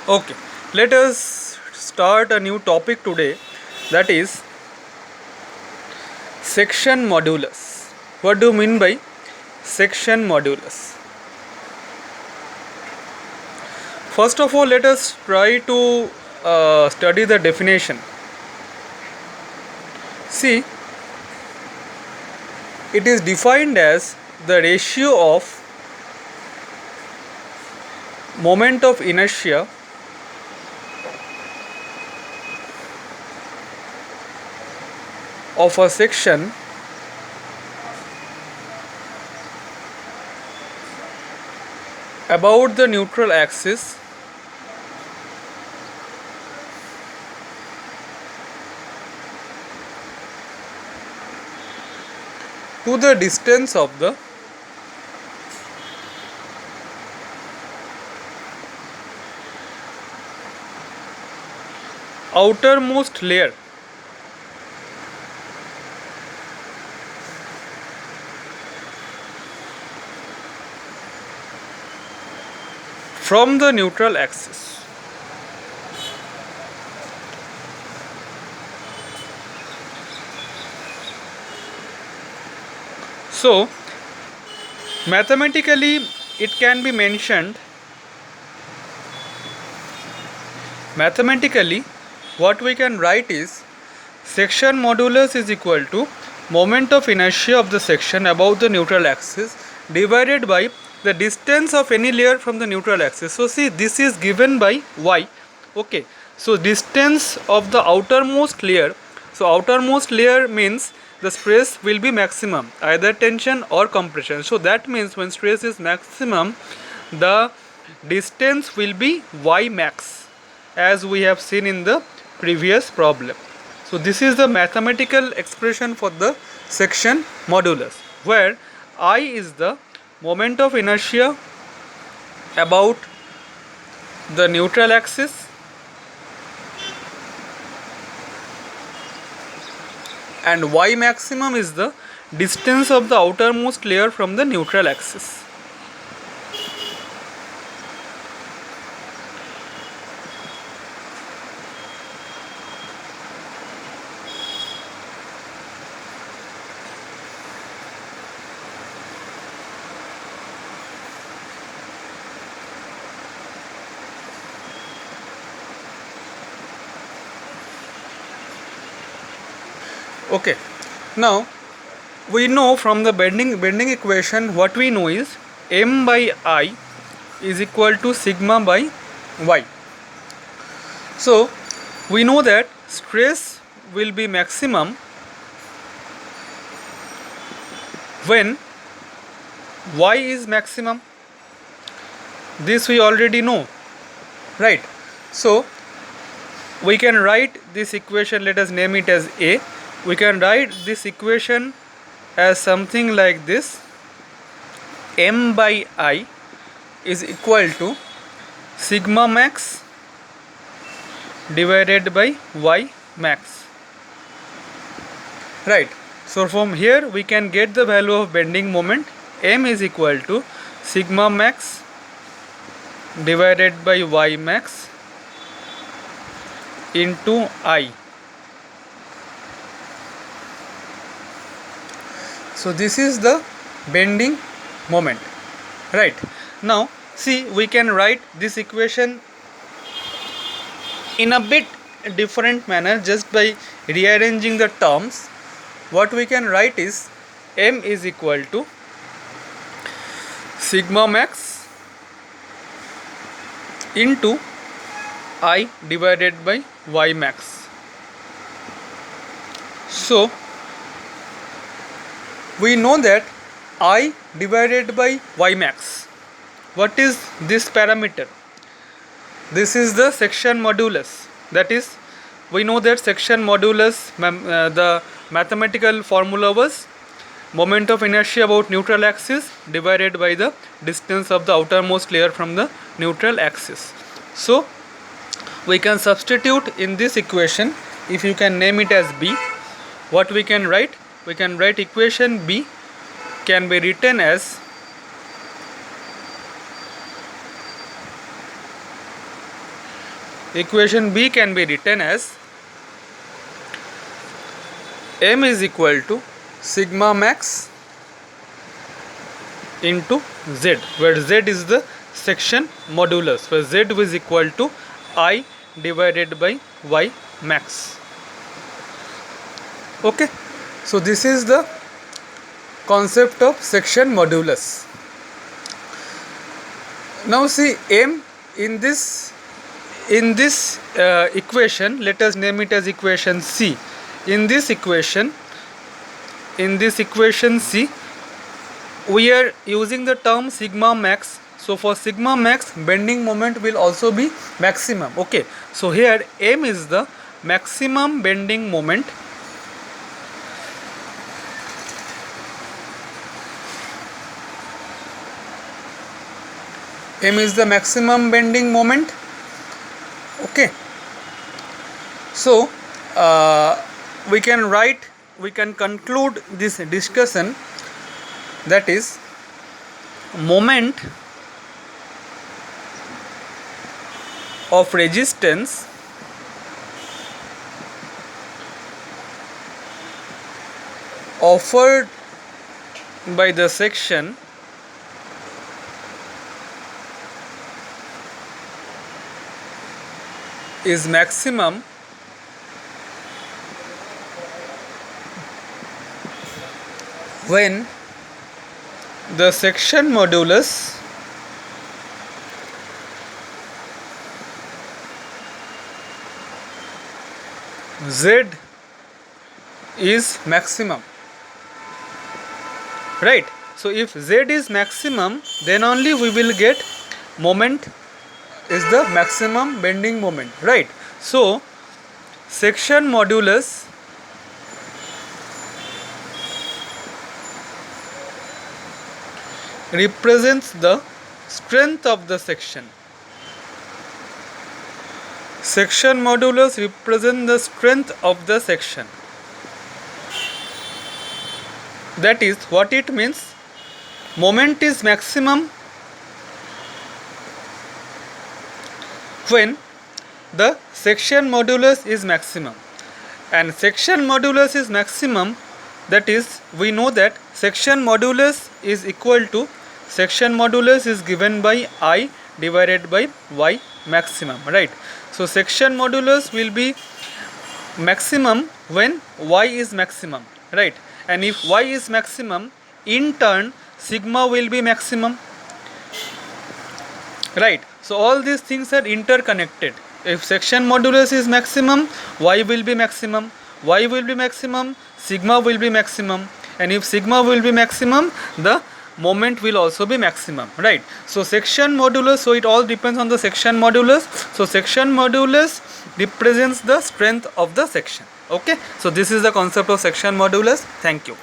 Okay, let us start a new topic today, that is section modulus. What do you mean by section modulus? First of all, let us try to study the definition. See, it is defined as the ratio of moment of inertia of a section about the neutral axis to the distance of the outermost layer from the neutral axis. So, mathematically, it can be mentioned. Mathematically, what we can write is section modulus is equal to moment of inertia of the section above the neutral axis divided by the distance of any layer from the neutral axis. So see, this is given by y. Okay, so distance of the outermost layer. So outermost layer means the stress will be maximum, either tension or compression. So that means when stress is maximum, the distance will be y max, as we have seen in the previous problem. So this is the mathematical expression for the section modulus, where I is the moment of inertia about the neutral axis and y maximum is the distance of the outermost layer from the neutral axis. Okay, now we know from the bending equation, what we know is m by I is equal to sigma by y. So we know that stress will be maximum when y is maximum. This we already know, right? So we can write this equation, let us name it as A. We can write this equation as something like this: m by I is equal to sigma max divided by y max, right? So from here we can get the value of bending moment. M is equal to sigma max divided by y max into I. So this is the bending moment, right? Now see, we can write this equation in a bit different manner just by rearranging the terms. What we can write is m is equal to sigma max into I divided by y max. So we know that I divided by y max, what is this parameter? This is the section modulus. That is, we know that section modulus, the mathematical formula was moment of inertia about neutral axis divided by the distance of the outermost layer from the neutral axis. So we can substitute in this equation, if you can name it as B. What we can write? We can write equation B can be written as equation B can be written as M is equal to sigma max into Z, where Z is the section modulus, where Z is equal to I divided by Y max. Okay, so this is the concept of section modulus. Now see M in this equation, let us name it as equation C. In this equation C, we are using the term sigma max. So for sigma max, bending moment will also be maximum. Okay, so here M is the maximum bending moment. M is the maximum bending moment. Okay, so we can conclude this discussion, that is, moment of resistance offered by the section is maximum when the section modulus Z is maximum, right? So if Z is maximum, then only we will get moment is the maximum bending moment, right? So section modulus represents the strength of the section. Section modulus represents the strength of the section. That is what it means. Moment is maximum when the section modulus is maximum, and section modulus is maximum, that is, we know that section modulus is equal to, section modulus is given by I divided by Y maximum, right? So section modulus will be maximum when Y is maximum, right? And if Y is maximum, in turn sigma will be maximum, right? So all these things are interconnected. If section modulus is maximum, Y will be maximum, Y will be maximum, sigma will be maximum, and if sigma will be maximum, the moment will also be maximum, right? So section modulus, so it all depends on the section modulus. So section modulus represents the strength of the section. Okay, so this is the concept of section modulus. Thank you.